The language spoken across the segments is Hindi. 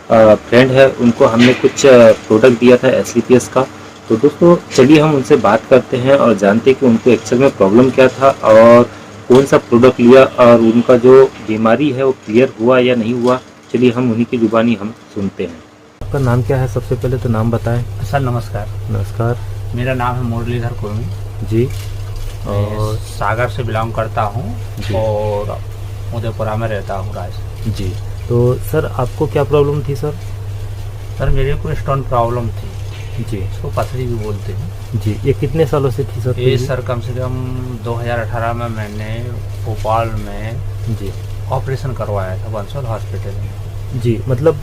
फ्रेंड है, उनको हमने कुछ प्रोडक्ट दिया था SCPS का। तो दोस्तों चलिए हम उनसे बात करते हैं और जानते हैं कि उनको एक्चुअल में प्रॉब्लम क्या था और कौन सा प्रोडक्ट लिया और उनका जो बीमारी है वो क्लियर हुआ या नहीं हुआ। चलिए हम उन्हीं की जुबानी हम सुनते हैं। आपका नाम क्या है? सबसे पहले तो नाम बताएं। सर नमस्कार। नमस्कार। मेरा नाम है मुरलीधर कुर्मी जी। और सागर से बिलोंग करता हूँ और उदयपुरा में रहता हूँ राजस्थान। जी। तो सर आपको क्या प्रॉब्लम थी सर? सर मेरे को स्टोन प्रॉब्लम थी जी। इसको पथरी भी बोलते हैं जी। ये कितने सालों से थी सर? ये सर कम से कम 2018 में मैंने भोपाल में जी ऑपरेशन करवाया था बंसल हॉस्पिटल में। जी। मतलब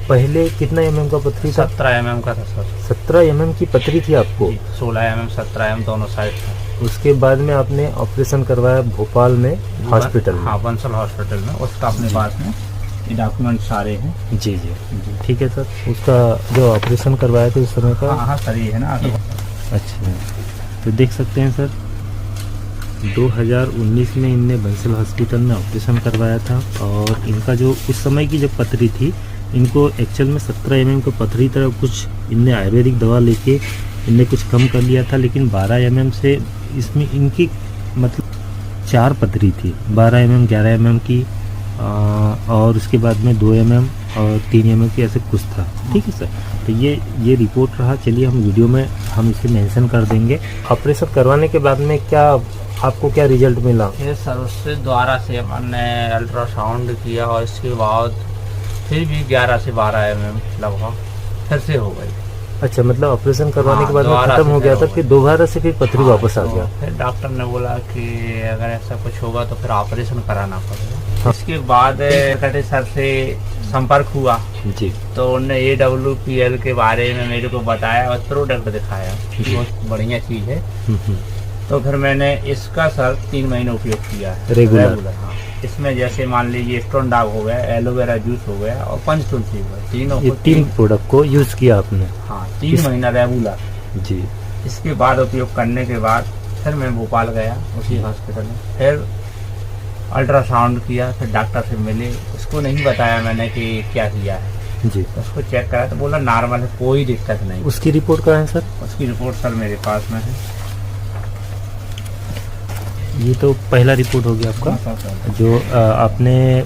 पहले कितना mm का पथरी था? 17 mm का था सर। 17 mm की पथरी थी आपको? 16 mm 17 mm दोनों साइड था। उसके बाद में आपने ऑपरेशन करवाया भोपाल में हॉस्पिटल में? हाँ बंसल हॉस्पिटल में। उसका अपने पास में ये डॉक्यूमेंट सारे हैं। जी जी ठीक है सर। उसका जो ऑपरेशन करवाया था उस समय का? हाँ सर ये है ना। अच्छा, तो देख सकते हैं सर 2019 में इनने बंसल हॉस्पिटल में ऑपरेशन करवाया था और इनका जो उस समय की जब पथरी थी, इनको एक्चुअल में 17 mm का पथरी तरह कुछ इनने आयुर्वेदिक दवा लेके इनने कुछ कम कर लिया था, लेकिन 12 mm से इसमें इनकी मतलब 4 पथरी थी, 12 mm 11 mm की और उसके बाद में 2 mm और 3 mm की, ऐसे कुछ था। ठीक है सर। तो ये रिपोर्ट रहा। चलिए हम वीडियो में हम इसे मेंशन कर देंगे। ऑपरेशन करवाने के बाद में क्या आपको क्या रिजल्ट मिला? ये सर उससे द्वारा से हमने अल्ट्रासाउंड किया और इसके बाद फिर भी 11 से 12 mm लगभग फिर से हो गई। अच्छा, मतलब ऑपरेशन करवाने के बाद में खत्म हो गया था, फिर दोबारा से फिर पथरी वापस आ गया। फिर डॉक्टर ने बोला कि अगर ऐसा कुछ होगा तो फिर ऑपरेशन कराना पड़ेगा। इसके बाद कटे सर से संपर्क हुआ जी। तो उन्होंने AWPL के बारे में मेरे को बताया और प्रोडक्ट दिखाया, बहुत बढ़िया चीज़ है। तो फिर मैंने इसका सर 3 महीने उपयोग किया है रेगुलर। हाँ, इसमें जैसे मान लीजिए स्टोन डाग हो गया, एलोवेरा जूस हो गया और पंचतुलसी हो गया, तीनों को 3 प्रोडक्ट को यूज किया आपने? हाँ 3 महीना रेगुलर जी। इसके बाद उपयोग करने के बाद फिर मैं भोपाल गया उसी हॉस्पिटल में, फिर अल्ट्रासाउंड किया, फिर डॉक्टर से मिले। उसको नहीं बताया मैंने कि क्या किया है जी। उसको चेक करा तो बोला नॉर्मल है, कोई दिक्कत नहीं। उसकी रिपोर्ट कहाँ है सर? उसकी रिपोर्ट सर मेरे पास में है। ये तो पहला रिपोर्ट हो गया आपका जो आपने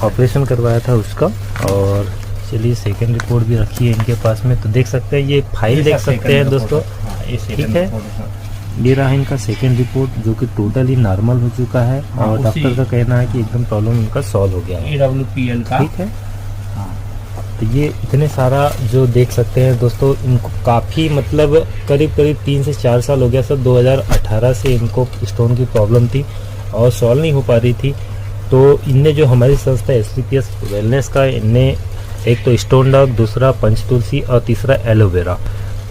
ऑपरेशन करवाया था उसका। और चलिए सेकंड रिपोर्ट भी रखी है इनके पास में, तो देख सकते हैं ये फाइल देख सकते हैं दोस्तों। ठीक है, ये रहा इनका सेकंड रिपोर्ट जो कि टोटली नॉर्मल हो चुका है और डॉक्टर का कहना है कि एकदम प्रॉब्लम इनका सॉल्व हो गया है AWPL का। ठीक है। तो ये इतने सारा जो देख सकते हैं दोस्तों, इनको काफ़ी मतलब करीब 3 से 4 साल हो गया सर। 2018 से इनको स्टोन की प्रॉब्लम थी और सॉल्व नहीं हो पा रही थी। तो इनने जो हमारी संस्था SCPS वेलनेस का, इनने एक तो स्टोन डॉग, दूसरा पंचतुलसी और तीसरा एलोवेरा,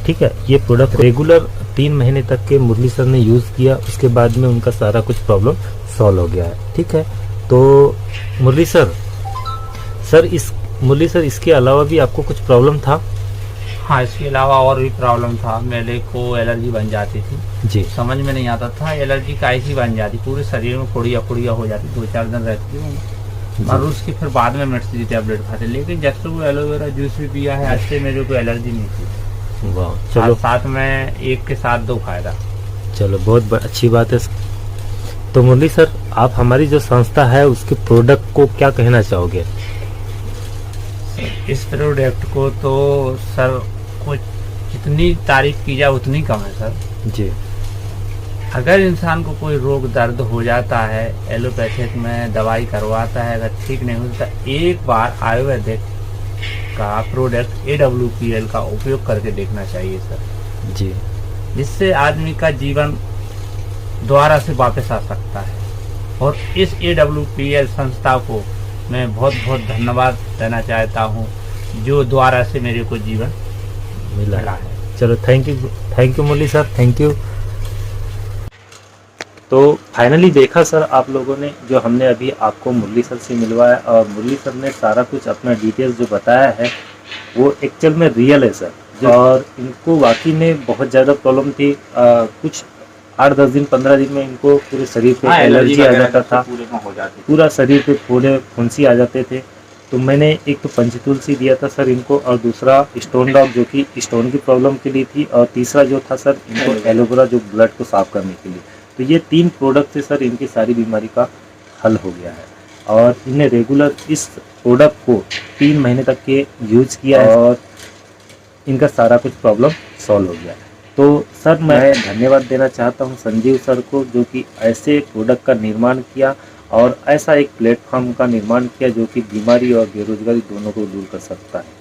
ठीक है, ये प्रोडक्ट रेगुलर 3 महीने तक के मुरली सर ने यूज़ किया। उसके बाद में उनका सारा कुछ प्रॉब्लम सॉल्व हो गया है। ठीक है। तो मुरली सर इसके अलावा भी आपको कुछ प्रॉब्लम था? हाँ इसके अलावा और भी प्रॉब्लम था। मेरे को एलर्जी बन जाती थी जी। समझ में नहीं आता था एलर्जी कैसी बन जाती, पूरे शरीर में कुड़िया हो जाती, 2-4 दिन रहती थी और उसकी फिर बाद में मिटती थी टैबलेट खाते। लेकिन जब से वो एलोवेरा जूस भी पिया है आज से मेरे को एलर्जी नहीं थी। वाह, चलो साथ में एक के साथ 2 फायदा। चलो बहुत अच्छी बात है। तो मुरली सर, आप हमारी जो संस्था है उसके प्रोडक्ट को क्या कहना चाहोगे? इस प्रोडक्ट को तो सर कुछ जितनी तारीफ की जाए उतनी कम है सर जी। अगर इंसान को कोई रोग दर्द हो जाता है, एलोपैथिक में दवाई करवाता है, अगर ठीक नहीं होता, एक बार आयुर्वेदिक का प्रोडक्ट AWPL का उपयोग करके देखना चाहिए सर जी, जिससे आदमी का जीवन दोबारा से वापस आ सकता है। और इस AWPL संस्था को मैं बहुत बहुत धन्यवाद देना चाहता हूँ जो द्वारा से मेरे को जीवन मिला है। चलो thank you Murali sir, thank you. तो फाइनली देखा सर आप लोगों ने, जो हमने अभी आपको मुरली सर से मिलवाया और मुरली सर ने सारा कुछ अपना डिटेल्स जो बताया है वो एक्चुअल में रियल है सर। और इनको वाकई में बहुत ज़्यादा प्रॉब्लम थी। कुछ 8-10 दिन 15 दिन में इनको पूरे शरीर पे हाँ, एलर्जी आ वगैरह जाता था, पूरे में हो जाती थी। पूरा शरीर पे फोड़े फुंसी आ जाते थे। तो मैंने एक तो पंचतुलसी दिया था सर इनको, और दूसरा स्टोन डॉग जो कि स्टोन की प्रॉब्लम के लिए थी, और तीसरा जो था सर इनको एलोवेरा जो ब्लड को साफ करने के लिए। तो ये 3 प्रोडक्ट से सर इनकी सारी बीमारी का हल हो गया है, और इन्हें रेगुलर इस प्रोडक्ट को 3 महीने तक के यूज किया है और इनका सारा कुछ प्रॉब्लम सॉल्व हो गया है। तो सर मैं धन्यवाद देना चाहता हूं संजीव सर को, जो कि ऐसे प्रोडक्ट का निर्माण किया और ऐसा एक प्लेटफॉर्म का निर्माण किया जो कि बीमारी और बेरोजगारी दोनों को दूर कर सकता है।